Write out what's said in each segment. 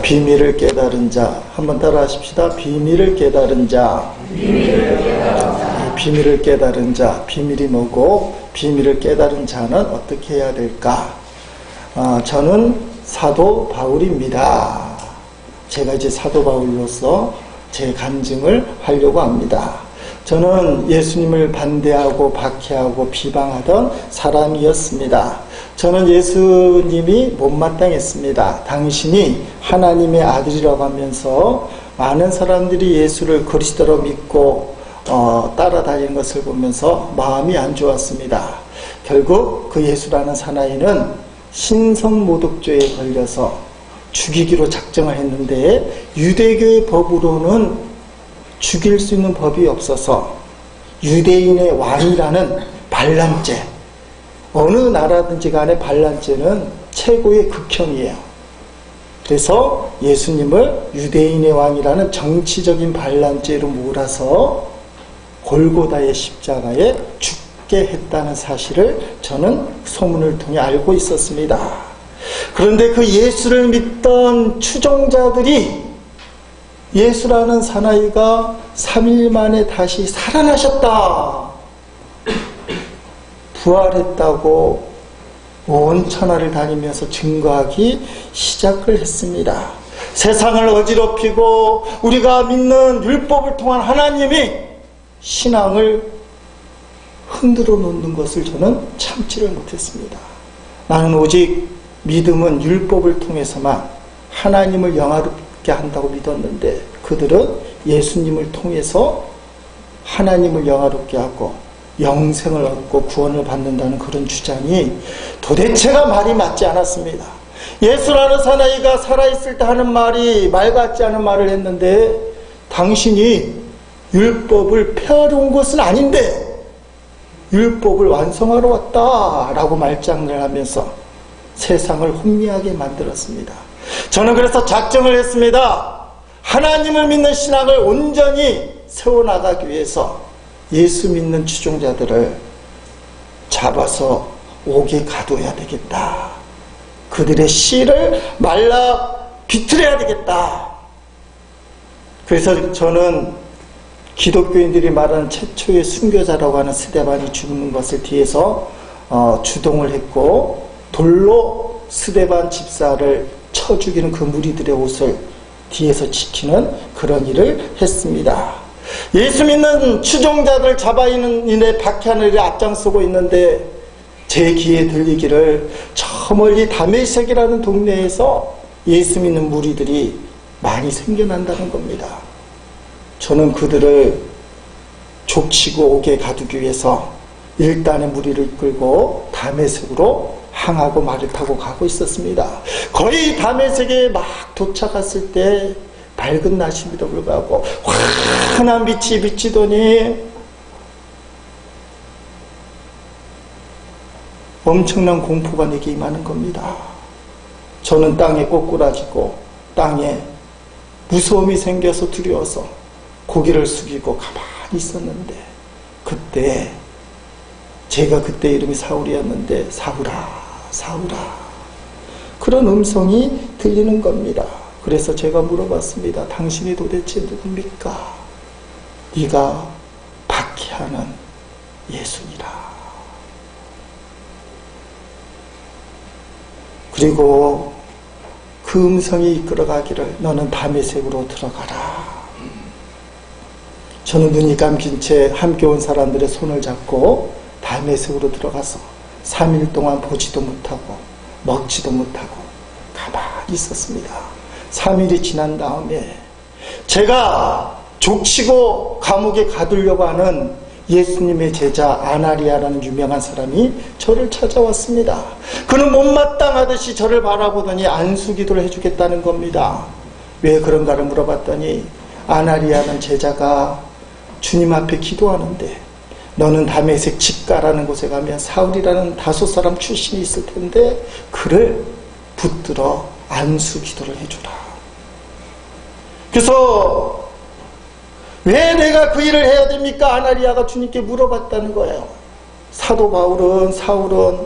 비밀을 깨달은 자, 한번 따라 하십시다. 비밀을 깨달은 자. 비밀을 깨달은 자. 비밀이 뭐고 비밀을 깨달은 자는 어떻게 해야 될까? 저는 사도 바울입니다. 제가 이제 사도 바울로서 제 간증을 하려고 합니다. 저는 예수님을 반대하고 박해하고 비방하던 사람이었습니다. 저는 예수님이 못마땅했습니다. 당신이 하나님의 아들이라고 하면서 많은 사람들이 예수를 그리스도로 믿고 따라다니는 것을 보면서 마음이 안 좋았습니다. 결국 그 예수라는 사나이는 신성모독죄에 걸려서 죽이기로 작정을 했는데 유대교의 법으로는 죽일 수 있는 법이 없어서 유대인의 왕이라는 반란죄, 어느 나라든지 간에 반란죄는 최고의 극형이에요. 그래서 예수님을 유대인의 왕이라는 정치적인 반란죄로 몰아서 골고다의 십자가에 죽게 했다는 사실을 저는 소문을 통해 알고 있었습니다. 그런데 그 예수를 믿던 추종자들이 예수라는 사나이가 3일 만에 다시 살아나셨다, 부활했다고 온 천하를 다니면서 증거하기 시작을 했습니다. 세상을 어지럽히고 우리가 믿는 율법을 통한 하나님이 신앙을 흔들어 놓는 것을 저는 참지를 못했습니다. 나는 오직 믿음은 율법을 통해서만 하나님을 영화롭게 한다고 믿었는데, 그들은 예수님을 통해서 하나님을 영화롭게 하고 영생을 얻고 구원을 받는다는 그런 주장이 도대체가 말이 맞지 않았습니다. 예수라는 사나이가 살아있을 때 하는 말이 말 같지 않은 말을 했는데, 당신이 율법을 폐하러 온 것은 아닌데 율법을 완성하러 왔다라고 말장난을 하면서 세상을 혼미하게 만들었습니다. 저는 그래서 작정을 했습니다. 하나님을 믿는 신앙을 온전히 세워나가기 위해서 예수 믿는 추종자들을 잡아서 옥에 가둬야 되겠다. 그들의 씨를 말라 비틀어야 되겠다. 그래서 저는 기독교인들이 말하는 최초의 순교자라고 하는 스데반이 죽는 것을 뒤에서 주동을 했고, 돌로 스데반 집사를 쳐 죽이는 그 무리들의 옷을 뒤에서 지키는 그런 일을 했습니다. 예수 믿는 추종자들 잡아있는 일에 박해하는 일에 앞장서고 있는데, 제 귀에 들리기를 저 멀리 다메섹이라는 동네에서 예수 믿는 무리들이 많이 생겨난다는 겁니다. 저는 그들을 족치고 옥에 가두기 위해서 일단의 무리를 이끌고 다메섹으로 항하고 말을 타고 가고 있었습니다. 거의 다메섹에 막 도착했을 때 밝은 날씨에도 불구하고 환한 빛이 비치더니 엄청난 공포가 내게 임하는 겁니다. 저는 땅에 꼬꾸라지고 땅에 무서움이 생겨서 두려워서 고개를 숙이고 가만히 있었는데, 그때 제가 그때 이름이 사울이었는데 사울아 사울아 그런 음성이 들리는 겁니다. 그래서 제가 물어봤습니다. 당신이 도대체 누굽니까? 네가 박해하는 예수니라. 그리고 그 음성이 이끌어가기를 너는 다메섹으로 들어가라. 저는 눈이 감긴 채 함께 온 사람들의 손을 잡고 다메섹으로 들어가서 3일 동안 보지도 못하고 먹지도 못하고 가만히 있었습니다. 3일이 지난 다음에 제가 족치고 감옥에 가두려고 하는 예수님의 제자 아나리아라는 유명한 사람이 저를 찾아왔습니다. 그는 못마땅하듯이 저를 바라보더니 안수기도를 해주겠다는 겁니다. 왜 그런가를 물어봤더니 아나리아는 제자가 주님 앞에 기도하는데 너는 다메섹 집가라는 곳에 가면 사울이라는 다섯 사람 출신이 있을 텐데 그를 붙들어 안수기도를 해주라. 그래서 왜 내가 그 일을 해야 됩니까? 아나리아가 주님께 물어봤다는 거예요. 사도 바울은 사울은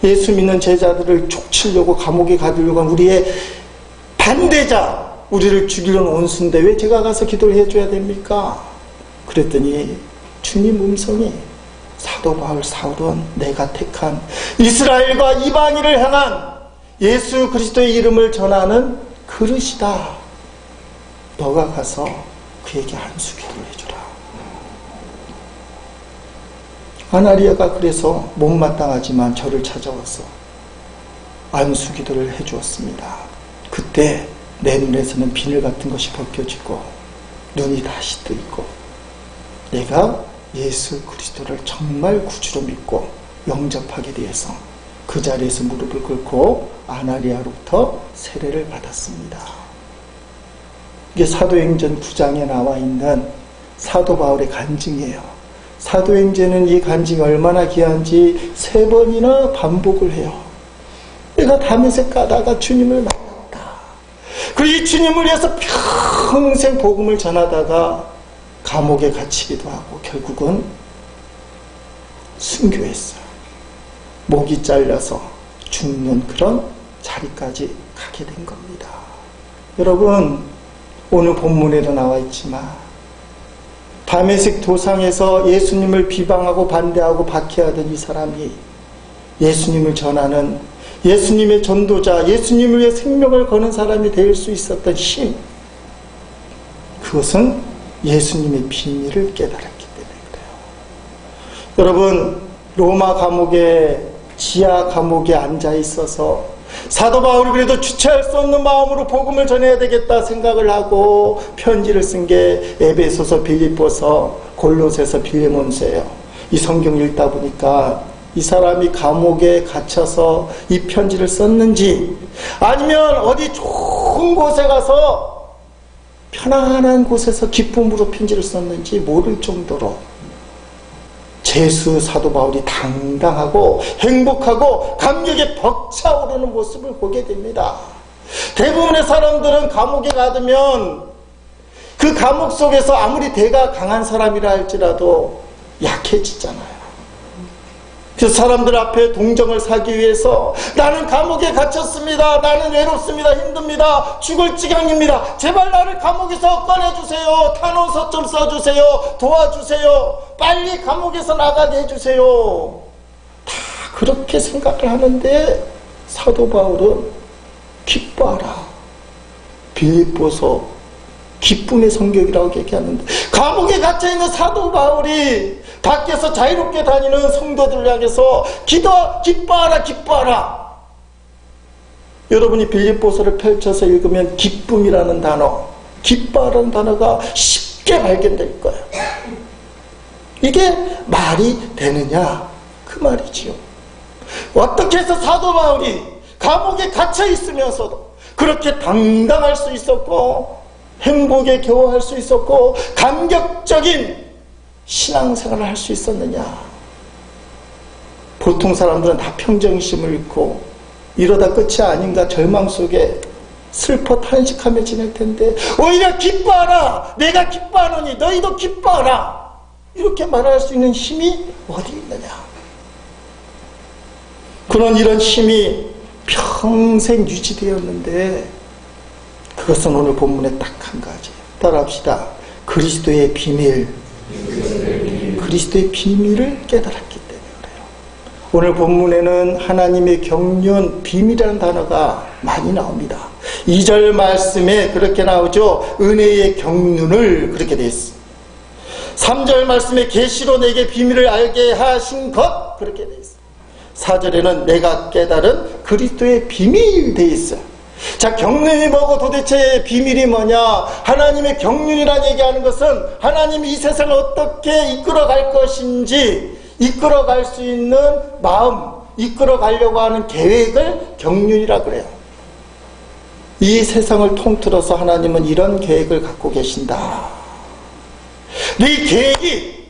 예수 믿는 제자들을 족치려고 감옥에 가두려고 한 우리의 반대자, 우리를 죽이려는 원수인데 왜 제가 가서 기도를 해줘야 됩니까? 그랬더니 주님 음성이 사도 바울 사울은 내가 택한 이스라엘과 이방인을 향한 예수 그리스도의 이름을 전하는 그릇이다. 너가 가서 그에게 안수 기도를 해주라. 아나니아가 그래서 못마땅하지만 저를 찾아와서 안수 기도를 해주었습니다. 그때 내 눈에서는 비늘 같은 것이 벗겨지고 눈이 다시 뜨이고 내가 예수 그리스도를 정말 구주로 믿고 영접하게 되어서 그 자리에서 무릎을 꿇고 아나니아로부터 세례를 받았습니다. 이게 사도행전 9장에 나와 있는 사도 바울의 간증이에요. 사도행전은 이 간증이 얼마나 귀한지 3번이나 반복을 해요. 내가 다메섹 가다가 주님을 만났다. 그리고 이 주님을 위해서 평생 복음을 전하다가 감옥에 갇히기도 하고 결국은 순교했어요. 목이 잘려서 죽는 그런 자리까지 가게 된 겁니다. 여러분, 오늘 본문에도 나와 있지만 다메섹 도상에서 예수님을 비방하고 반대하고 박해하던 이 사람이 예수님을 전하는 예수님의 전도자, 예수님을 위해 생명을 거는 사람이 될 수 있었던 힘, 그것은 예수님의 비밀을 깨달았기 때문에 그래요. 여러분, 로마 감옥에, 지하 감옥에 앉아 있어서 사도 바울이 그래도 주체할 수 없는 마음으로 복음을 전해야 되겠다 생각을 하고 편지를 쓴 게 에베소서, 빌립보서, 골로새서, 빌레몬서예요. 이 성경 읽다 보니까 이 사람이 감옥에 갇혀서 이 편지를 썼는지 아니면 어디 좋은 곳에 가서 편안한 곳에서 기쁨으로 편지를 썼는지 모를 정도로 제수 사도 바울이 당당하고 행복하고 감격에 벅차오르는 모습을 보게 됩니다. 대부분의 사람들은 감옥에 가두면 그 감옥 속에서 아무리 대가 강한 사람이라 할지라도 약해지잖아요. 그래서 사람들 앞에 동정을 사기 위해서 나는 감옥에 갇혔습니다. 나는 외롭습니다. 힘듭니다. 죽을 지경입니다. 제발 나를 감옥에서 꺼내주세요. 탄원서 좀 써주세요. 도와주세요. 빨리 감옥에서 나가게 해주세요. 다 그렇게 생각을 하는데 사도 바울은 기뻐하라. 빌립보서 기쁨의 성경이라고 얘기하는데 감옥에 갇혀있는 사도 바울이 밖에서 자유롭게 다니는 성도들을 향해서 기뻐하라 기뻐하라. 여러분이 빌립보서를 펼쳐서 읽으면 기쁨이라는 단어, 기뻐하라는 단어가 쉽게 발견될 거예요. 이게 말이 되느냐 그 말이지요. 어떻게 해서 사도 바울이 감옥에 갇혀 있으면서도 그렇게 당당할 수 있었고 행복에 겨워할 수 있었고 감격적인 신앙생활을 할 수 있었느냐. 보통 사람들은 다 평정심을 잃고 이러다 끝이 아닌가 절망 속에 슬퍼 탄식하며 지낼 텐데 오히려 기뻐하라. 내가 기뻐하노니 너희도 기뻐하라. 이렇게 말할 수 있는 힘이 어디 있느냐. 그런 이런 힘이 평생 유지되었는데 그것은 오늘 본문에 딱 한 가지. 따라합시다. 그리스도의 비밀. 그리스도의 비밀을 깨달았기 때문에 그래요. 오늘 본문에는 하나님의 경륜, 비밀이라는 단어가 많이 나옵니다. 2절 말씀에 그렇게 나오죠. 은혜의 경륜을 그렇게 되어 있습니다. 3절 말씀에 계시로 내게 비밀을 알게 하신 것 그렇게 되어 있습니다. 4절에는 내가 깨달은 그리스도의 비밀 되어 있어요. 자, 경륜이 뭐고 도대체 비밀이 뭐냐? 하나님의 경륜이라는 얘기하는 것은 하나님이 이 세상을 어떻게 이끌어갈 것인지 이끌어갈 수 있는 마음, 이끌어가려고 하는 계획을 경륜이라 그래요. 이 세상을 통틀어서 하나님은 이런 계획을 갖고 계신다. 근데 이 계획이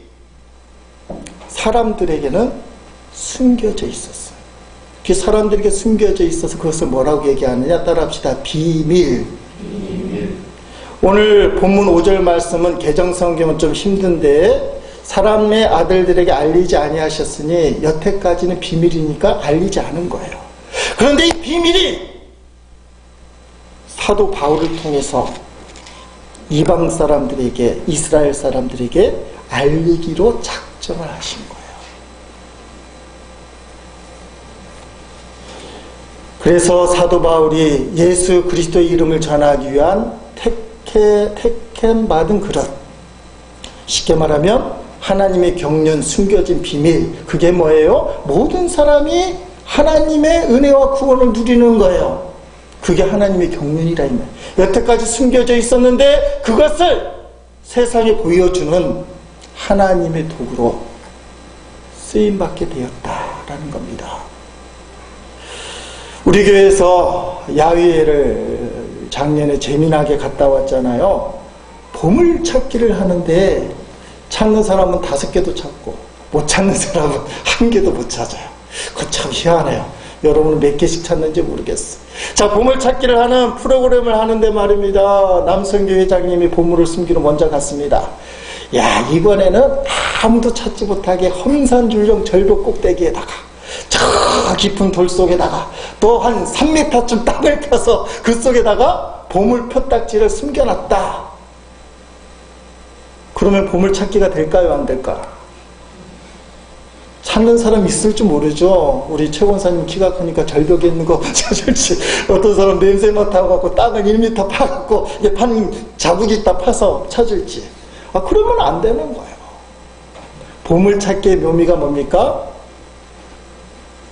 사람들에게는 숨겨져 있었어요. 그 사람들에게 숨겨져 있어서 그것을 뭐라고 얘기하느냐? 따라합시다. 비밀. 오늘 본문 5절 말씀은 개정성경은 좀 힘든데 사람의 아들들에게 알리지 아니하셨으니 여태까지는 비밀이니까 알리지 않은 거예요. 그런데 이 비밀이 사도 바울을 통해서 이방 사람들에게, 이스라엘 사람들에게 알리기로 작정을 하신 거예요. 그래서 사도 바울이 예수 그리스도의 이름을 전하기 위한 택함 받은 그릇, 쉽게 말하면 하나님의 경륜, 숨겨진 비밀, 그게 뭐예요? 모든 사람이 하나님의 은혜와 구원을 누리는 거예요. 그게 하나님의 경륜이라 이 말이에요. 여태까지 숨겨져 있었는데 그것을 세상에 보여주는 하나님의 도구로 쓰임받게 되었다라는 겁니다. 우리 교회에서 야외를 작년에 재미나게 갔다 왔잖아요. 보물찾기를 하는데 찾는 사람은 5개도 찾고 못 찾는 사람은 1개도 못 찾아요. 그거 참 희한해요. 여러분은 몇 개씩 찾는지 모르겠어요. 자, 보물찾기를 하는 프로그램을 하는데 말입니다. 남성교 회장님이 보물을 숨기러 먼저 갔습니다. 야, 이번에는 아무도 찾지 못하게 험산줄령 절벽 꼭대기에다가 저 깊은 돌 속에다가 또 한 3m쯤 땅을 펴서 그 속에다가 보물 표딱지를 숨겨놨다. 그러면 보물찾기가 될까요, 안 될까? 찾는 사람 있을지 모르죠. 우리 최 권사님 키가 크니까 절벽에 있는 거 찾을지, 어떤 사람 냄새 맡아갖고 땅을 1m 파갖고 판 자국이 있다 파서 찾을지. 그러면 안 되는 거예요. 보물찾기의 묘미가 뭡니까?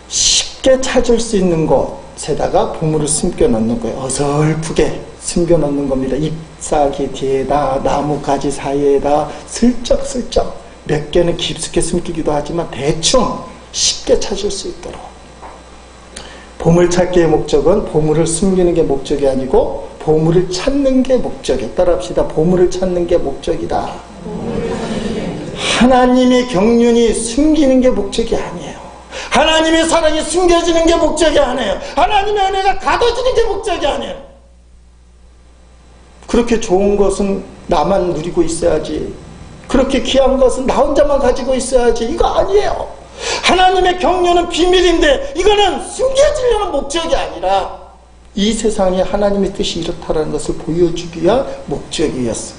쉽게 찾을 수 있는 곳에다가 보물을 숨겨놓는 거예요. 어설프게 숨겨놓는 겁니다. 잎사귀 뒤에다, 나무가지 사이에다 슬쩍슬쩍, 몇 개는 깊숙이 숨기기도 하지만 대충 쉽게 찾을 수 있도록. 보물찾기의 목적은 보물을 숨기는 게 목적이 아니고 보물을 찾는 게 목적이에요. 따라합시다. 보물을 찾는 게 목적이다. 하나님의 경륜이 숨기는 게 목적이 아니에요. 하나님의 사랑이 숨겨지는 게 목적이 아니에요. 하나님의 은혜가 가둬지는 게 목적이 아니에요. 그렇게 좋은 것은 나만 누리고 있어야지, 그렇게 귀한 것은 나 혼자만 가지고 있어야지, 이거 아니에요. 하나님의 경륜은 비밀인데 이거는 숨겨지려는 목적이 아니라 이 세상에 하나님의 뜻이 이렇다라는 것을 보여주기 위한 목적이었어요.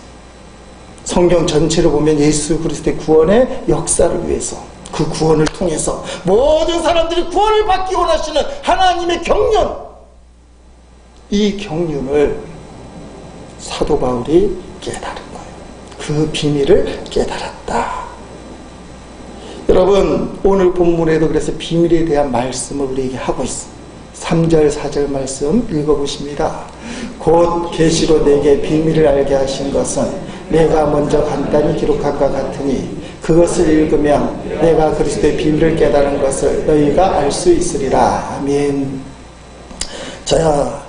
성경 전체를 보면 예수 그리스도의 구원의 역사를 위해서, 그 구원을 통해서 모든 사람들이 구원을 받기 원하시는 하나님의 경륜, 이 경륜을 사도 바울이 깨달은 거예요. 그 비밀을 깨달았다. 여러분, 오늘 본문에도 그래서 비밀에 대한 말씀을 우리에게 하고 있습니다. 3절 4절 말씀 읽어보십니다. 곧 계시로 내게 비밀을 알게 하신 것은 내가 먼저 간단히 기록한 것 같으니 그것을 읽으면 내가 그리스도의 비밀을 깨달은 것을 너희가 알 수 있으리라. 아멘. 자,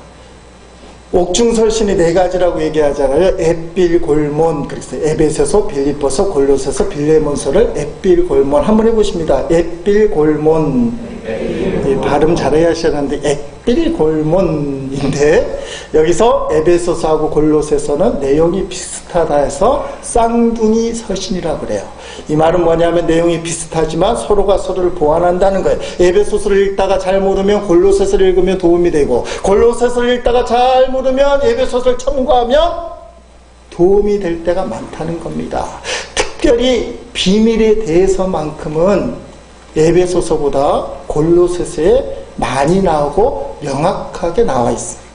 옥중설신이 4가지라고 얘기하잖아요. 앳빌골몬, 그래서 에베소서, 빌립보서, 골로새서, 빌레몬서를 앳빌골몬 한번 해보십니다. 앳빌골몬. 발음 잘해야 하시는데 앳빌골몬인데 여기서 에베소서하고 골로새서는 내용이 비슷하다 해서 쌍둥이 서신이라고 그래요. 이 말은 뭐냐면 내용이 비슷하지만 서로가 서로를 보완한다는 거예요. 에베소서를 읽다가 잘 모르면 골로새서를 읽으면 도움이 되고, 골로새서를 읽다가 잘 모르면 에베소서를 첨가하면 도움이 될 때가 많다는 겁니다. 특별히 비밀에 대해서만큼은 에베소서보다 골로새서에 많이 나오고 명확하게 나와 있어요.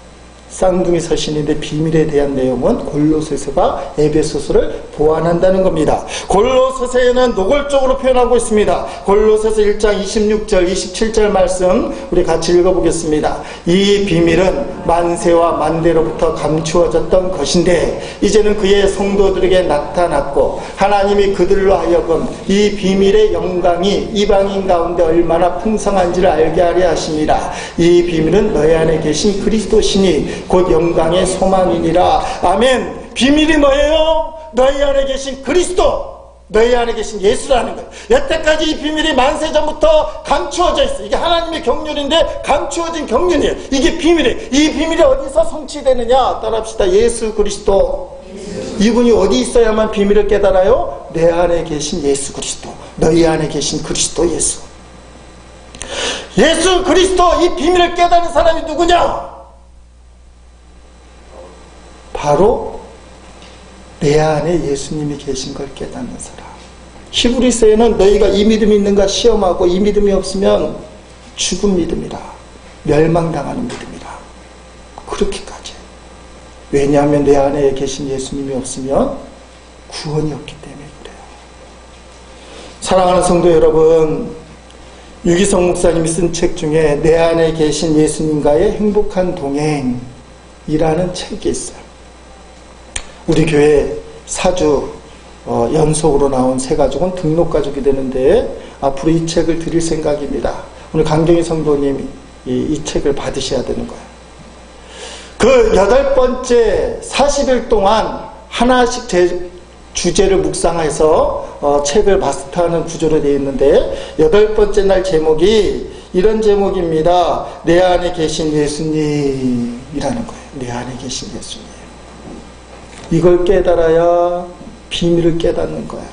쌍둥이 서신인데 비밀에 대한 내용은 골로새서가 에베소서를 보완한다는 겁니다. 골로새서에는 노골적으로 표현하고 있습니다. 골로새서 1장 26절 27절 말씀 우리 같이 읽어보겠습니다. 이 비밀은 만세와 만대로부터 감추어졌던 것인데 이제는 그의 성도들에게 나타났고 하나님이 그들로 하여금 이 비밀의 영광이 이방인 가운데 얼마나 풍성한지를 알게 하려 하십니다. 이 비밀은 너희 안에 계신 그리스도시니 곧 영광의 소망이니라. 아멘. 비밀이 뭐예요? 너희 안에 계신 그리스도, 너희 안에 계신 예수라는 거예요. 여태까지 이 비밀이 만세전부터 감추어져 있어요. 이게 하나님의 경륜인데 감추어진 경륜이에요. 이게 비밀이에요. 이 비밀이 어디서 성취되느냐? 따라합시다. 예수 그리스도. 이분이 어디 있어야만 비밀을 깨달아요? 내 안에 계신 예수 그리스도, 너희 안에 계신 그리스도 예수. 예수 그리스도, 이 비밀을 깨달은 사람이 누구냐? 바로 내 안에 예수님이 계신 걸 깨닫는 사람. 히브리서에는 너희가 이 믿음이 있는가 시험하고 이 믿음이 없으면 죽은 믿음이라, 멸망당하는 믿음이라. 그렇게까지. 왜냐하면 내 안에 계신 예수님이 없으면 구원이 없기 때문에 그래요. 사랑하는 성도 여러분, 유기성 목사님이 쓴 책 중에 내 안에 계신 예수님과의 행복한 동행이라는 책이 있어요. 우리 교회 4주 연속으로 나온 세 가족은 등록가족이 되는데 앞으로 이 책을 드릴 생각입니다. 오늘 강경희 성도님이 이 책을 받으셔야 되는 거예요. 그 8번째 40일 동안 하나씩 주제를 묵상해서 책을 마스터하는 구조로 되어 있는데 8번째 날 제목이 이런 제목입니다. 내 안에 계신 예수님이라는 거예요. 내 안에 계신 예수님. 이걸 깨달아야 비밀을 깨닫는 거예요.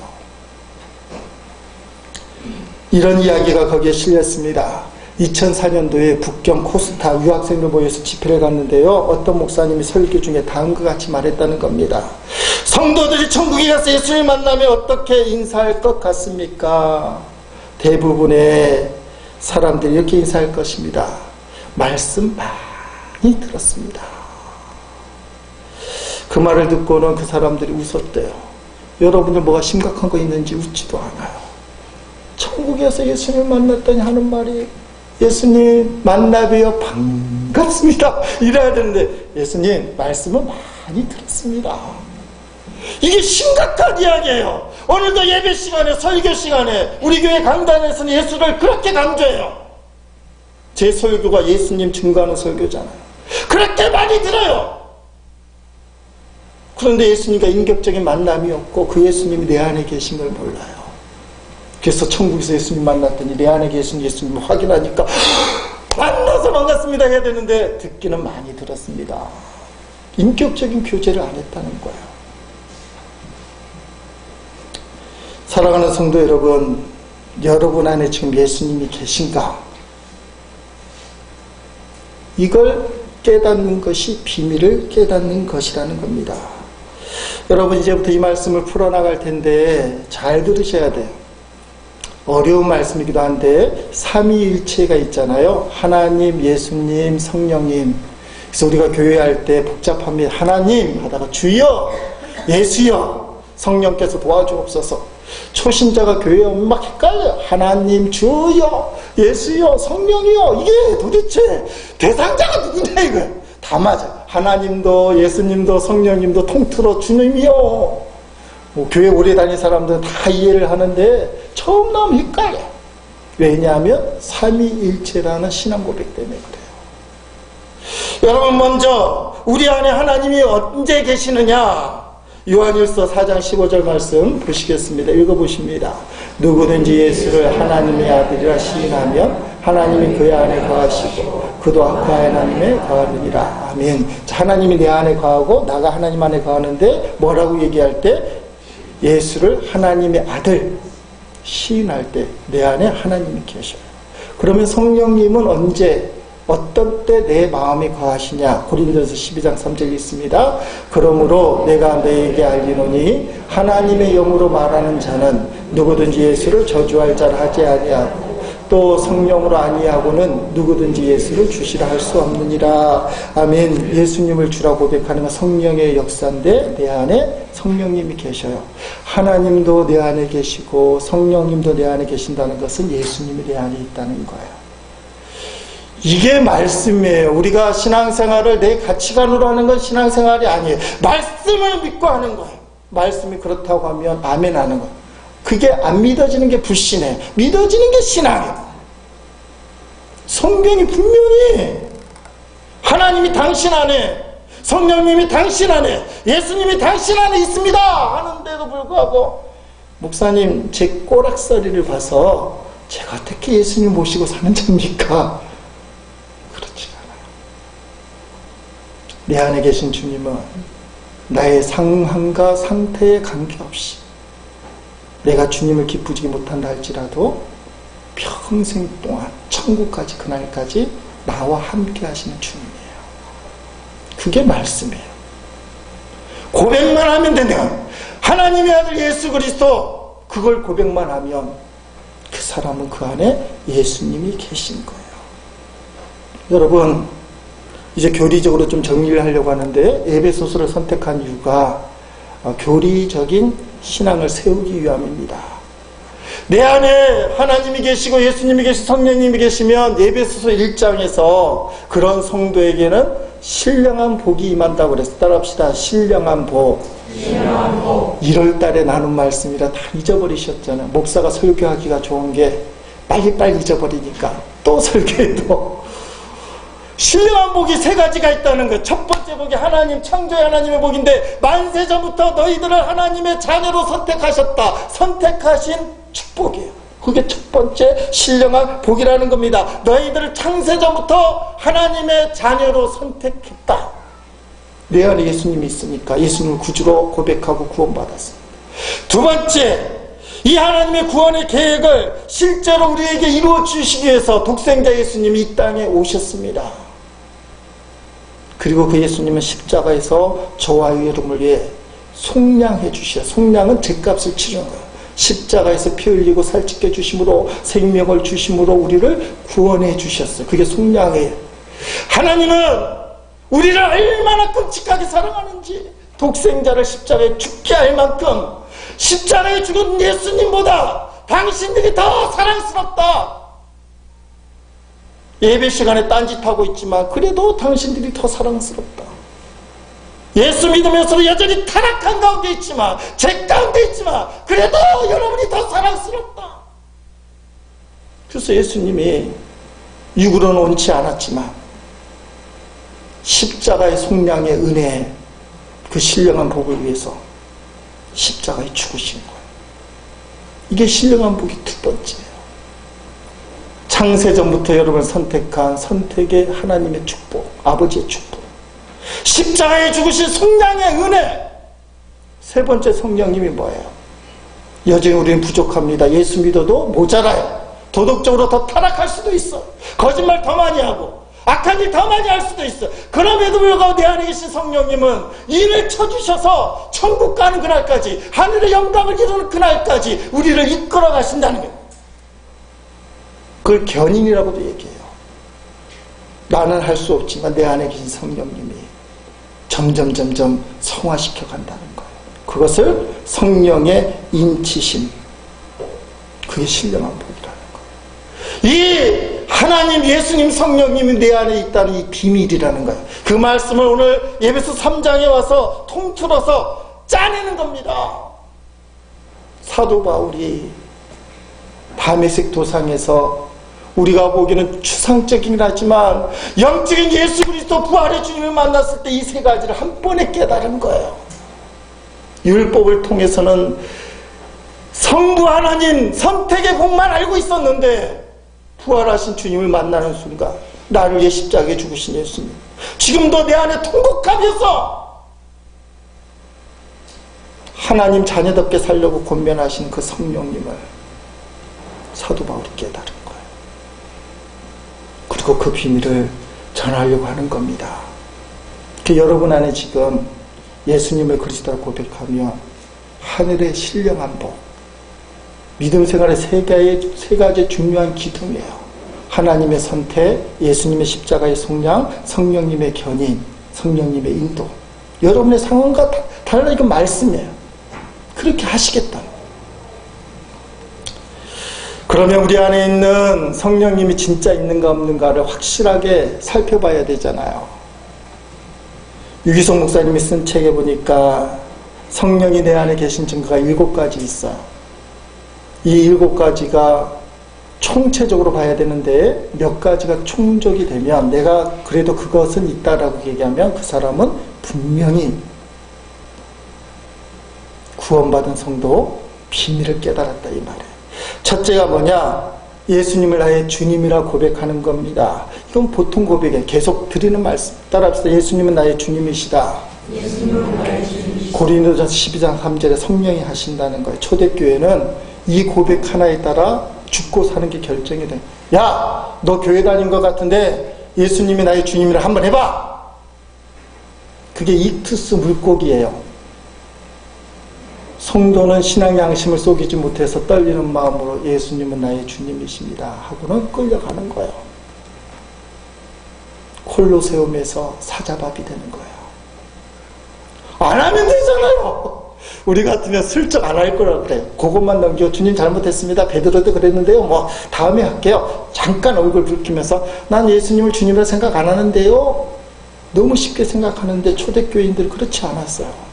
이런 이야기가 거기에 실렸습니다. 2004년도에 북경 코스타 유학생들 모여서 집회를 갔는데요. 어떤 목사님이 설교 중에 다음과 같이 말했다는 겁니다. 성도들이 천국에 가서 예수님 만나면 어떻게 인사할 것 같습니까? 대부분의 사람들이 이렇게 인사할 것입니다. 말씀 많이 들었습니다. 그 말을 듣고는 그 사람들이 웃었대요. 여러분들 뭐가 심각한 거 있는지 웃지도 않아요. 천국에서 예수님 만났더니 하는 말이 예수님 만나뵈어 반갑습니다. 이래야 되는데 예수님 말씀은 많이 들었습니다. 이게 심각한 이야기예요. 오늘도 예배 시간에 설교 시간에 우리 교회 강단에서는 예수를 그렇게 강조해요. 제 설교가 예수님 증거하는 설교잖아요. 그렇게 많이 들어요. 그런데 예수님과 인격적인 만남이 없고 그 예수님이 내 안에 계신 걸 몰라요. 그래서 천국에서 예수님 만났더니 내 안에 계신 예수님을 확인하니까 만나서 반갑습니다 해야 되는데 듣기는 많이 들었습니다. 인격적인 교제를 안 했다는 거예요. 사랑하는 성도 여러분, 여러분 안에 지금 예수님이 계신가? 이걸 깨닫는 것이 비밀을 깨닫는 것이라는 겁니다. 여러분 이제부터 이 말씀을 풀어나갈 텐데 잘 들으셔야 돼요. 어려운 말씀이기도 한데 삼위일체가 있잖아요. 하나님, 예수님, 성령님. 그래서 우리가 교회할 때 복잡합니다. 하나님 하다가 주여, 예수여, 성령께서 도와주옵소서. 초신자가 교회에 오면 막 헷갈려요. 하나님, 주여, 예수여, 성령이여. 이게 도대체 대상자가 누구냐 이거예요. 다 맞아요. 하나님도 예수님도 성령님도 통틀어 주님이요. 교회 오래 다닌 사람들은 다 이해를 하는데 처음 나오면 헷갈려요. 왜냐하면 삼위일체라는 신앙 고백 때문에 그래요. 여러분 먼저 우리 안에 하나님이 언제 계시느냐? 요한일서 4장 15절 말씀 보시겠습니다. 읽어보십니다. 누구든지 예수를 하나님의 아들이라 시인하면 하나님이 그의 안에 거하시고 그도 그 하나님에 거하느니라. 아멘. 하나님이 내 안에 거하고 나가 하나님 안에 거하는데 뭐라고 얘기할 때? 예수를 하나님의 아들 시인할 때 내 안에 하나님이 계셔요. 그러면 성령님은 언제 어떤 때 내 마음에 거하시냐? 고린도전서 12장 3절이 있습니다. 그러므로 내가 너에게 알리노니 하나님의 영으로 말하는 자는 누구든지 예수를 저주할 자를 하지 아니하고 또 성령으로 아니하고는 누구든지 예수를 주시라 할 수 없느니라. 아멘. 예수님을 주라 고백하는 건 성령의 역사인데 내 안에 성령님이 계셔요. 하나님도 내 안에 계시고 성령님도 내 안에 계신다는 것은 예수님이 내 안에 있다는 거예요. 이게 말씀이에요. 우리가 신앙생활을 내 가치관으로 하는 건 신앙생활이 아니에요. 말씀을 믿고 하는 거예요. 말씀이 그렇다고 하면 아멘 하는 거예요. 그게 안 믿어지는 게 불신이에요. 믿어지는 게 신앙이에요. 성경이 분명히 하나님이 당신 안에, 성령님이 당신 안에, 예수님이 당신 안에 있습니다 하는데도 불구하고 목사님 제 꼬락서리를 봐서 제가 어떻게 예수님 모시고 사는 자입니까? 그렇지 않아요. 내 안에 계신 주님은 나의 상황과 상태에 관계없이 내가 주님을 기쁘지 못한다 할지라도 평생 동안 천국까지 그날까지 나와 함께 하시는 주님이에요. 그게 말씀이에요. 고백만 하면 되면 하나님의 아들 예수 그리스도 그걸 고백만 하면 그 사람은 그 안에 예수님이 계신 거예요. 여러분 이제 교리적으로 좀 정리를 하려고 하는데 에베소서를 선택한 이유가 교리적인 신앙을 세우기 위함입니다. 내 안에 하나님이 계시고 예수님이 계시고 성령님이 계시면 에베소서 1장에서 그런 성도에게는 신령한 복이 임한다고 그랬어요. 따라합시다. 신령한 복. 1월달에 나눈 말씀이라 다 잊어버리셨잖아요. 목사가 설교하기가 좋은 게 빨리빨리 잊어버리니까 또 설교해도 신령한 복이 3가지가 있다는 거예요. 첫 번째 복이 하나님, 창조의 하나님의 복인데 만세전부터 너희들을 하나님의 자녀로 선택하셨다. 선택하신 축복이에요. 그게 첫 번째 신령한 복이라는 겁니다. 너희들을 창세전부터 하나님의 자녀로 선택했다. 내 안에 예수님이 있으니까 예수님을 구주로 고백하고 구원받았습니다. 두 번째, 이 하나님의 구원의 계획을 실제로 우리에게 이루어 주시기 위해서 독생자 예수님이 이 땅에 오셨습니다. 그리고 그 예수님은 십자가에서 저와 여러분을 위해 속량해 주셔. 속량은 죄값을 치르는 거예요. 십자가에서 피 흘리고 살 찢겨 주심으로 생명을 주심으로 우리를 구원해 주셨어요. 그게 속량이에요. 하나님은 우리를 얼마나 끔찍하게 사랑하는지 독생자를 십자가에 죽게 할 만큼 십자가에 죽은 예수님보다 당신들이 더 사랑스럽다. 예배 시간에 딴짓하고 있지만 그래도 당신들이 더 사랑스럽다. 예수 믿으면서도 여전히 타락한 가운데 있지만 죄 가운데 있지만 그래도 여러분이 더 사랑스럽다. 그래서 예수님이 육으로는 옳지 않았지만 십자가의 속량의 은혜, 그 신령한 복을 위해서 십자가에 죽으신 거예요. 이게 신령한 복이 두 번째예요. 창세전부터 여러분을 선택한 선택의 하나님의 축복, 아버지의 축복, 십자가에 죽으신 속량의 은혜. 세 번째 성령님이 뭐예요? 여전히 우리는 부족합니다. 예수 믿어도 모자라요. 도덕적으로 더 타락할 수도 있어. 거짓말 더 많이 하고 악한 일 더 많이 할 수도 있어. 그럼에도 불구하고 내 안에 계신 성령님은 일을 쳐주셔서 천국 가는 그날까지, 하늘의 영광을 이루는 그날까지 우리를 이끌어 가신다는 거예요. 그걸 견인이라고도 얘기해요. 나는 할 수 없지만 내 안에 계신 성령님이 점점 성화시켜 간다는 거예요. 그것을 성령의 인치심, 그게 신령한 복이라는 거예요. 이 하나님 예수님 성령님이 내 안에 있다는 이 비밀이라는 거예요. 그 말씀을 오늘 에베소 3장에 와서 통틀어서 짜내는 겁니다. 사도 바울이 다메섹 도상에서 우리가 보기에는 추상적이긴 하지만 영적인 예수 그리스도 부활의 주님을 만났을 때 이 3가지를 한 번에 깨달은 거예요. 율법을 통해서는 성부 하나님 선택의 복만 알고 있었는데 부활하신 주님을 만나는 순간 나를 위해 십자가에 죽으신 예수님, 지금도 내 안에 통곡하면서 하나님 자녀답게 살려고 권면하신 그 성령님을 사도 바울이 깨달은 거예요. 그리고 그 비밀을 전하려고 하는 겁니다. 그 여러분 안에 지금 예수님을 그리스도로 고백하며 하늘의 신령한 복, 믿음 생활의 세 가지 중요한 기둥이에요. 하나님의 선택, 예수님의 십자가의 속량, 성령님의 견인, 성령님의 인도. 여러분의 상황과 달라. 이건 말씀이에요. 그렇게 하시겠다. 그러면 우리 안에 있는 성령님이 진짜 있는가 없는가를 확실하게 살펴봐야 되잖아요. 유기성 목사님이 쓴 책에 보니까 성령이 내 안에 계신 증거가 7가지 있어요. 이 7가지가 총체적으로 봐야 되는데 몇 가지가 충족이 되면 내가 그래도 그것은 있다라고 얘기하면 그 사람은 분명히 구원받은 성도 비밀을 깨달았다 이 말이에요. 첫째가 뭐냐? 예수님을 나의 주님이라 고백하는 겁니다. 이건 보통 고백이에요. 계속 드리는 말씀 따라합시다. 예수님은 나의 주님이시다. 고린도전서 12장 3절에 성령이 하신다는 거예요. 초대교회는 이 고백 하나에 따라 죽고 사는 게 결정이 돼. 야, 너 교회 다닌 것 같은데 예수님이 나의 주님이라 한번 해봐. 그게 이투스 물고기예요. 성도는 신앙 양심을 속이지 못해서 떨리는 마음으로 예수님은 나의 주님이십니다 하고는 끌려가는 거예요. 콜로세움에서 사자밥이 되는 거예요. 안 하면 되잖아요. 우리 같으면 슬쩍 안 할 거라 그래요. 그것만 넘겨. 주님 잘못했습니다. 베드로도 그랬는데요. 뭐 다음에 할게요. 잠깐 얼굴 붉히면서 난 예수님을 주님이라 생각 안 하는데요. 너무 쉽게 생각하는데 초대교인들이 그렇지 않았어요.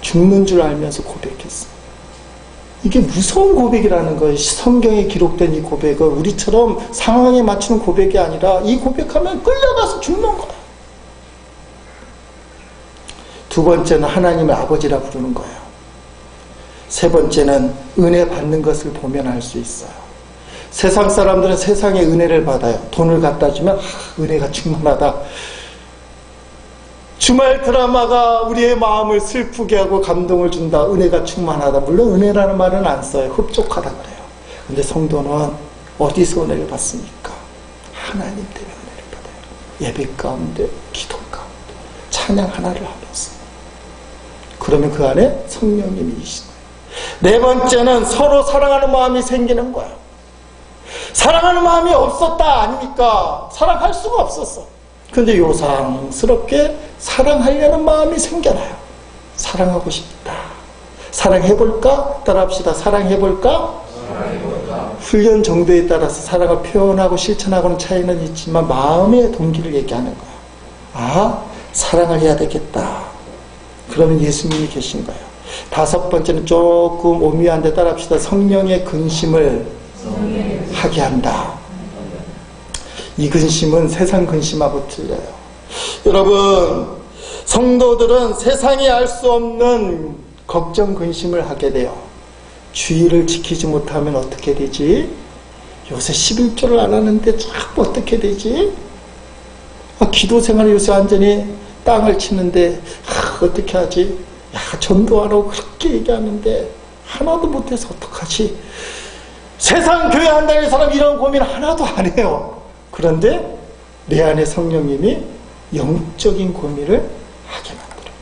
죽는 줄 알면서 고백했어요. 이게 무서운 고백이라는 거예요. 성경에 기록된 이 고백은 우리처럼 상황에 맞추는 고백이 아니라 이 고백하면 끌려가서 죽는 거예요. 두 번째는 하나님을 아버지라 부르는 거예요. 세 번째는 은혜 받는 것을 보면 알 수 있어요. 세상 사람들은 세상의 은혜를 받아요. 돈을 갖다 주면 은혜가 충만하다. 주말 드라마가 우리의 마음을 슬프게 하고 감동을 준다. 은혜가 충만하다. 물론 은혜라는 말은 안 써요. 흡족하다 그래요. 근데 성도는 어디서 은혜를 받습니까? 하나님 때문에 은혜를 받아요. 예배 가운데, 기도 가운데, 찬양 하나를 하면서. 그러면 그 안에 성령님이 계시는 거예요. 네 번째는 서로 사랑하는 마음이 생기는 거예요. 사랑하는 마음이 없었다 아닙니까? 사랑할 수가 없었어. 근데 요상스럽게 사랑하려는 마음이 생겨나요. 사랑하고 싶다. 사랑해볼까? 따라합시다. 사랑해볼까? 훈련 정도에 따라서 사랑을 표현하고 실천하고는 차이는 있지만 마음의 동기를 얘기하는 거예요. 아, 사랑을 해야 되겠다. 그러면 예수님이 계신 거예요. 다섯 번째는 조금 오묘한데 따라합시다. 성령의 근심을 하게 한다. 이 근심은 세상 근심하고 틀려요. 여러분, 성도들은 세상이 알 수 없는 걱정 근심을 하게 돼요. 주의를 지키지 못하면 어떻게 되지? 요새 11조를 안 하는데 자꾸 어떻게 되지? 기도 생활을 요새 완전히 땅을 치는데 어떻게 하지? 전도하라고 그렇게 얘기하는데 하나도 못해서 어떡하지? 세상 교회 한다는 사람 이런 고민 하나도 안 해요. 그런데 내 안에 성령님이 영적인 고민을 하게 만들어요.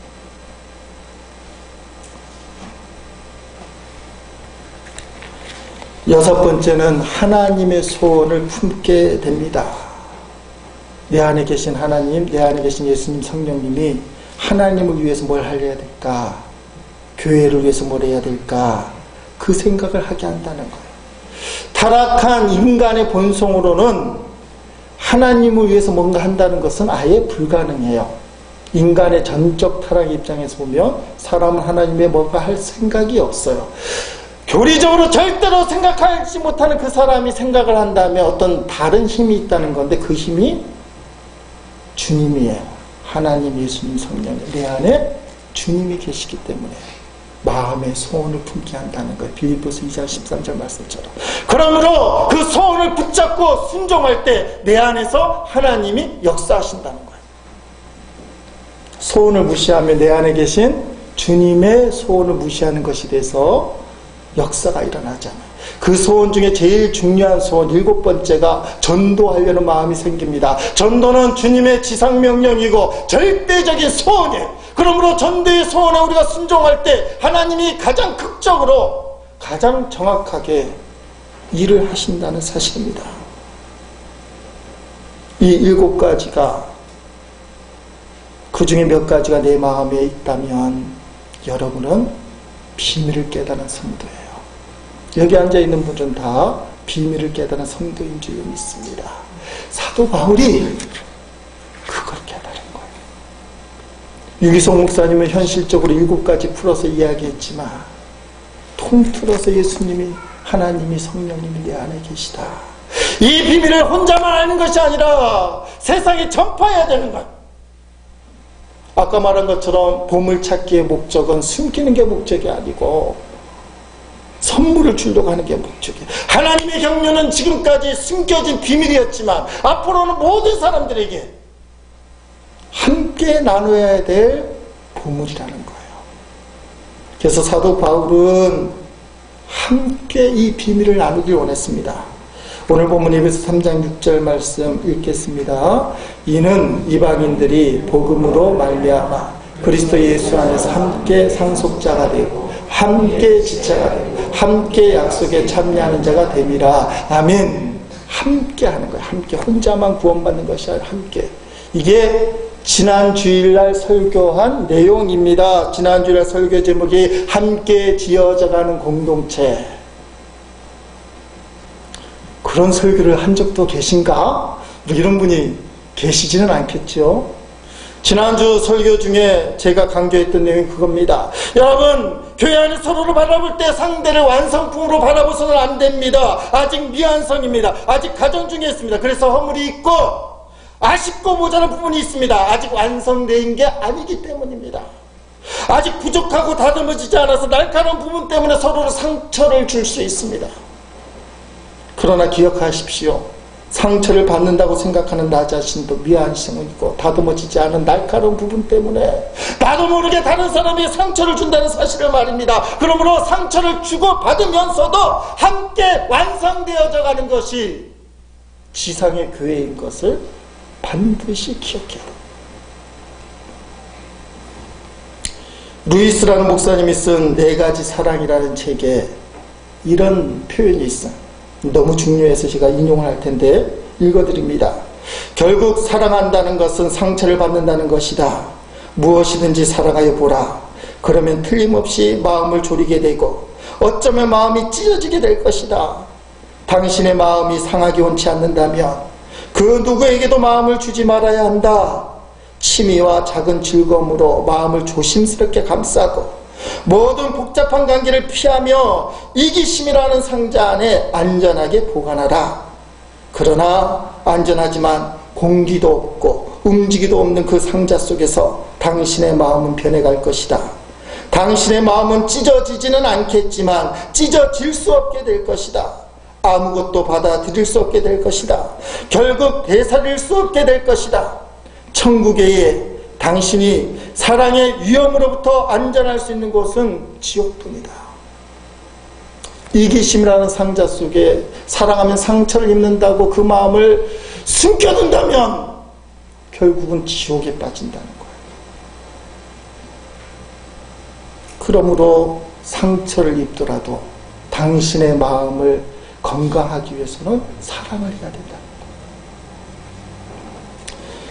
여섯 번째는 하나님의 소원을 품게 됩니다. 내 안에 계신 하나님, 내 안에 계신 예수님 성령님이 하나님을 위해서 뭘 해야 될까? 교회를 위해서 뭘 해야 될까? 그 생각을 하게 한다는 거예요. 타락한 인간의 본성으로는 하나님을 위해서 뭔가 한다는 것은 아예 불가능해요. 인간의 전적 타락 입장에서 보면 사람은 하나님의 뭔가 할 생각이 없어요. 교리적으로 절대로 생각하지 못하는 그 사람이 생각을 한다면 어떤 다른 힘이 있다는 건데 그 힘이 주님이에요. 하나님, 예수님, 성령. 내 안에 주님이 계시기 때문에 마음의 소원을 품게 한다는 거예요. 빌립보서 2장 13절 말씀처럼. 그러므로 그 소원을 붙잡고 순종할 때 내 안에서 하나님이 역사하신다는 거예요. 소원을 무시하면 내 안에 계신 주님의 소원을 무시하는 것이 돼서 역사가 일어나잖아요. 그 소원 중에 제일 중요한 소원 7번째가 전도하려는 마음이 생깁니다. 전도는 주님의 지상명령이고 절대적인 소원이에요. 그러므로 전도의 소원에 우리가 순종할 때 하나님이 가장 극적으로 가장 정확하게 일을 하신다는 사실입니다. 이 7가지가 그 중에 몇 가지가 내 마음에 있다면 여러분은 비밀을 깨달은 성도예요. 여기 앉아있는 분들은 다 비밀을 깨달은 성도인 줄 믿습니다. 사도 바울이 그걸 깨달은 거예요. 유기성 목사님은 현실적으로 7가지 풀어서 이야기했지만 통틀어서 예수님이, 하나님이, 성령님이 내 안에 계시다. 이 비밀을 혼자만 아는 것이 아니라 세상에 전파해야 되는 거예요. 아까 말한 것처럼 보물찾기의 목적은 숨기는 게 목적이 아니고 선물을 주려고 하는 게 목적이에요. 하나님의 경륜은 지금까지 숨겨진 비밀이었지만 앞으로는 모든 사람들에게 함께 나눠야 될 보물이라는 거예요. 그래서 사도 바울은 함께 이 비밀을 나누길 원했습니다. 오늘 본문 에베소 3장 6절 말씀 읽겠습니다. 이는 이방인들이 복음으로 말미암아 그리스도 예수 안에서 함께 상속자가 되고 함께 지체가 됩니다. 함께 약속에 참여하는 자가 됨이라. 아멘. 함께 하는 거예요. 함께. 혼자만 구원받는 것이 아니라 함께. 이게 지난 주일날 설교한 내용입니다. 지난 주일날 설교 제목이 함께 지어져가는 공동체. 그런 설교를 한 적도 계신가? 이런 분이 계시지는 않겠죠. 지난주 설교 중에 제가 강조했던 내용이 그겁니다. 여러분, 교회 안에 서로를 바라볼 때 상대를 완성품으로 바라보서는 안 됩니다. 아직 미완성입니다. 아직 가정 중에 있습니다. 그래서 허물이 있고 아쉽고 모자란 부분이 있습니다. 아직 완성된 게 아니기 때문입니다. 아직 부족하고 다듬어지지 않아서 날카로운 부분 때문에 서로를 상처를 줄 수 있습니다. 그러나 기억하십시오. 상처를 받는다고 생각하는 나 자신도 미안성은 있고 다듬어지지 않은 날카로운 부분 때문에 나도 모르게 다른 사람에게 상처를 준다는 사실을 말입니다. 그러므로 상처를 주고 받으면서도 함께 완성되어져 가는 것이 지상의 교회인 것을 반드시 기억해야 합니다. 루이스라는 목사님이 쓴 4가지 사랑이라는 책에 이런 표현이 있어요. 너무 중요해서 제가 인용을 할 텐데 읽어드립니다. 결국 사랑한다는 것은 상처를 받는다는 것이다. 무엇이든지 사랑하여 보라. 그러면 틀림없이 마음을 졸이게 되고 어쩌면 마음이 찢어지게 될 것이다. 당신의 마음이 상하기 원치 않는다면 그 누구에게도 마음을 주지 말아야 한다. 취미와 작은 즐거움으로 마음을 조심스럽게 감싸고 모든 복잡한 관계를 피하며 이기심이라는 상자 안에 안전하게 보관하라. 그러나 안전하지만 공기도 없고 움직이도 없는 그 상자 속에서 당신의 마음은 변해갈 것이다. 당신의 마음은 찢어지지는 않겠지만 찢어질 수 없게 될 것이다. 아무것도 받아들일 수 없게 될 것이다. 결국 되살릴 수 없게 될 것이다. 천국에 당신이 사랑의 위험으로부터 안전할 수 있는 곳은 지옥뿐이다. 이기심이라는 상자 속에 사랑하면 상처를 입는다고 그 마음을 숨겨둔다면 결국은 지옥에 빠진다는 거예요. 그러므로 상처를 입더라도 당신의 마음을 건강하기 위해서는 사랑을 해야 된다.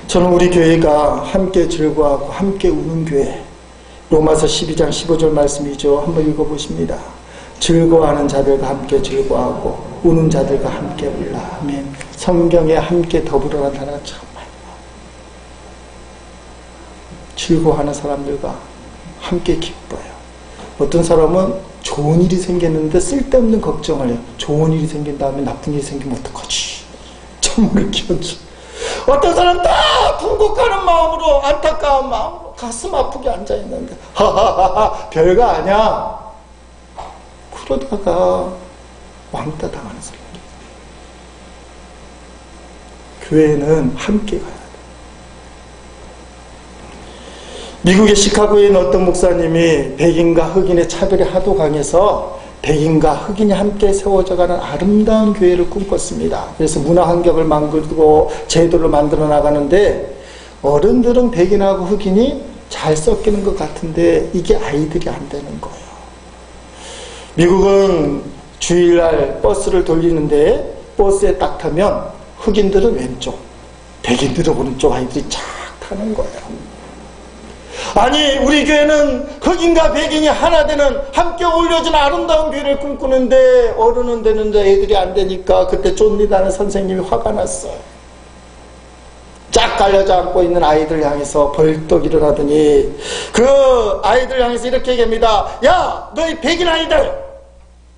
저는 우리 교회가 함께 즐거워하고 함께 우는 교회, 로마서 12장 15절 말씀이죠. 한번 읽어보십니다. 즐거워하는 자들과 함께 즐거워하고 우는 자들과 함께 울라. 아멘. 성경에 함께 더불어라는 단어가 참 많이 나와요. 즐거워하는 사람들과 함께 기뻐요. 어떤 사람은 좋은 일이 생겼는데 쓸데없는 걱정을 해요. 좋은 일이 생긴 다음에 나쁜 일이 생기면 어떡하지? 천물을 키워지. 어떤 사람 다 통곡하는 마음으로 안타까운 마음으로 가슴 아프게 앉아있는데 하하하하 별거 아니야. 그러다가 왕따 당하는 사람들. 교회는 함께 가야 돼. 미국의 시카고에 있는 어떤 목사님이 백인과 흑인의 차별이 하도 강해서 백인과 흑인이 함께 세워져가는 아름다운 교회를 꿈꿨습니다. 그래서 문화 환경을 만들고 제도를 만들어 나가는데 어른들은 백인하고 흑인이 잘 섞이는 것 같은데 이게 아이들이 안 되는 거예요. 미국은 주일날 버스를 돌리는데 버스에 딱 타면 흑인들은 왼쪽, 백인들은 오른쪽 아이들이 쫙 타는 거예요. 아니 우리 교회는 흑인과 백인이 하나 되는 함께 어울려진 아름다운 교회를 꿈꾸는데 어른은 되는데 애들이 안 되니까 그때 쫀리다는 선생님이 화가 났어요. 쫙 갈려져 앉고 있는 아이들 향해서 벌떡 일어나더니 그 아이들 향해서 이렇게 얘기합니다. 야 너희 백인 아이들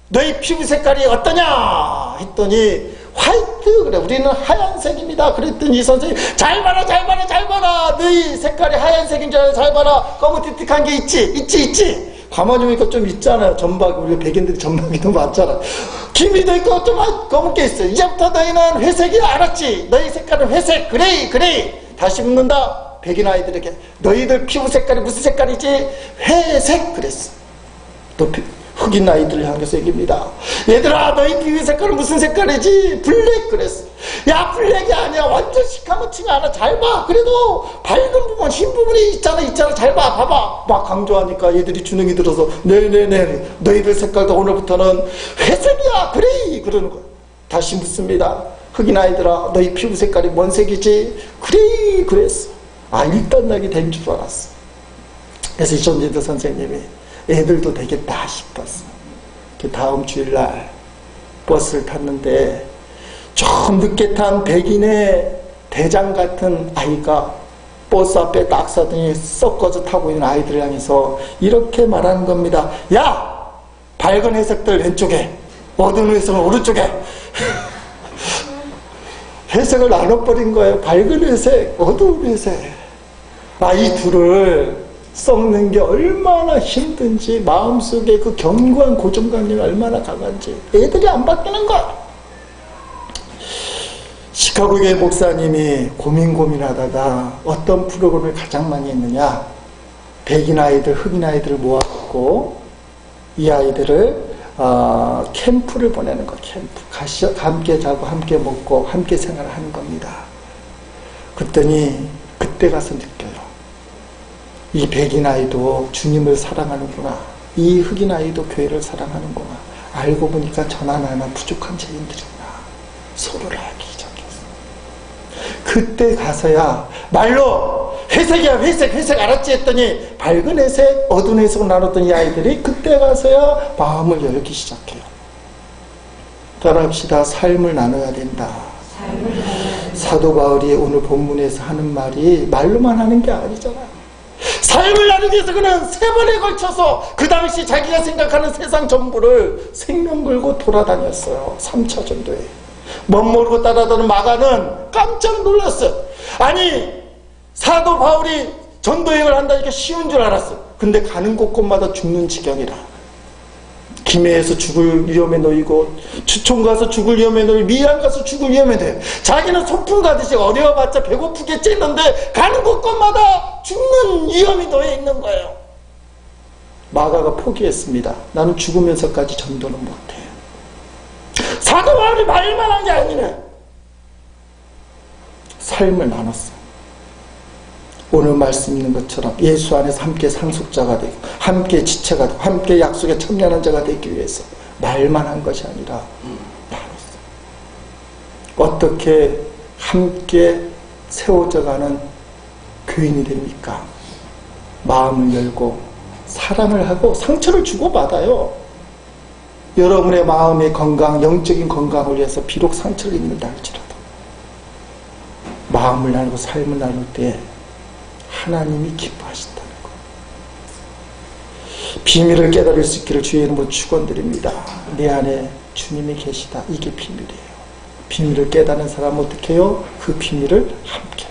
너희 피부 색깔이 어떠냐 했더니 화이트. 그래 우리는 하얀색입니다. 그랬더니 이 선생님 잘 봐라 잘 봐라 잘 봐라 너희 색깔이 하얀색인 줄 알아. 잘 봐라 검은틱틱한 게 있지 가만히 보니까 좀 있잖아요. 점박이 우리 백인들이 점박이도 많잖아. 김이도 있고 좀 검은 게 있어. 이제부터 너희는 회색이 알았지. 너희 색깔은 회색 그레이. 다시 묻는다. 백인 아이들에게 너희들 피부 색깔이 무슨 색깔이지? 회색 그랬어. 또 흑인 아이들을 향해서 얘기합니다. 얘들아, 너희 비위 색깔은 무슨 색깔이지? 블랙 그랬어. 야, 블랙이 아니야. 완전 시커멓지가 않아. 잘 봐. 그래도 밝은 부분, 흰 부분이 있잖아. 잘 봐. 봐봐. 막 강조하니까 얘들이 주눅이 들어서 네네네. 너희들 색깔도 오늘부터는 회색이야. 그레이. 그러는 거야. 다시 묻습니다. 흑인 아이들아, 너희 피부 색깔이 뭔 색이지? 그레이. 그랬어. 아, 일단락이 된 줄 알았어. 그래서 전지도 선생님이 애들도 되겠다 싶었어. 그 다음 주일날 버스를 탔는데 좀 늦게 탄 백인의 대장 같은 아이가 버스 앞에 딱 서더니 섞어서 타고 있는 아이들을 향해서 이렇게 말하는 겁니다. 야! 밝은 회색들 왼쪽에, 어두운 회색은 오른쪽에. 회색을 나눠버린 거예요. 밝은 회색, 어두운 회색. 아, 이 둘을 썩는 게 얼마나 힘든지, 마음속에 그 견고한 고정관념이 얼마나 강한지 애들이 안 바뀌는 거야. 시카고교회 목사님이 고민하다가 어떤 프로그램을 가장 많이 했느냐, 백인 아이들, 흑인 아이들을 모아갖고 이 아이들을 캠프를 보내는 거. 캠프 함께 자고 함께 먹고 함께 생활을 하는 겁니다. 그랬더니 그때 가서 느껴요. 이 백인 아이도 주님을 사랑하는구나. 이 흑인 아이도 교회를 사랑하는구나. 알고 보니까 전 하나 부족한 죄인들이구나. 서로를 알기 시작했어. 그때 가서야 말로 회색이야, 회색 알았지 했더니 밝은 회색, 어두운 회색으로 나눴던 이 아이들이 그때 가서야 마음을 열기 시작해요. 따라합시다. 삶을 나눠야 된다. 사도 바울이 오늘 본문에서 하는 말이 말로만 하는 게 아니잖아. 삶을 나누기 위해서 그는 3번에 걸쳐서 그 당시 자기가 생각하는 세상 전부를 생명 걸고 돌아다녔어요. 3차 전도에. 멋 모르고 따라다니는 마가는 깜짝 놀랐어요. 아니, 사도 바울이 전도여행을 한다니까 쉬운 줄 알았어요. 근데 가는 곳곳마다 죽는 지경이라. 김해에서 죽을 위험에 놓이고, 주촌 가서 죽을 위험에 놓이고, 미양 가서 죽을 위험에 돼. 자기는 소풍 가듯이 어려워봤자 배고프겠지 했는데 가는 곳곳마다 죽는 위험이 놓여 있는 거예요. 마가가 포기했습니다. 나는 죽으면서까지 전도는 못해. 사도 바울이 말만 한 게 아니네. 삶을 나눴어. 오늘 말씀 있는 것처럼 예수 안에서 함께 상속자가 되고 함께 지체가 되고 함께 약속에 참여하는 자가 되기 위해서 말만 한 것이 아니라 나눴어. 어떻게 함께 세워져가는 교인이 됩니까? 마음을 열고 사랑을 하고 상처를 주고받아요. 여러분의 마음의 건강, 영적인 건강을 위해서 비록 상처를 입는다 할지라도 마음을 나누고 삶을 나눌 때 하나님이 기뻐하신다는 것. 비밀을 깨달을 수 있기를 주의 이름으로 축원드립니다. 내 안에 주님이 계시다. 이게 비밀이에요. 비밀을 깨닫는 사람은 어떻게 해요? 그 비밀을 함께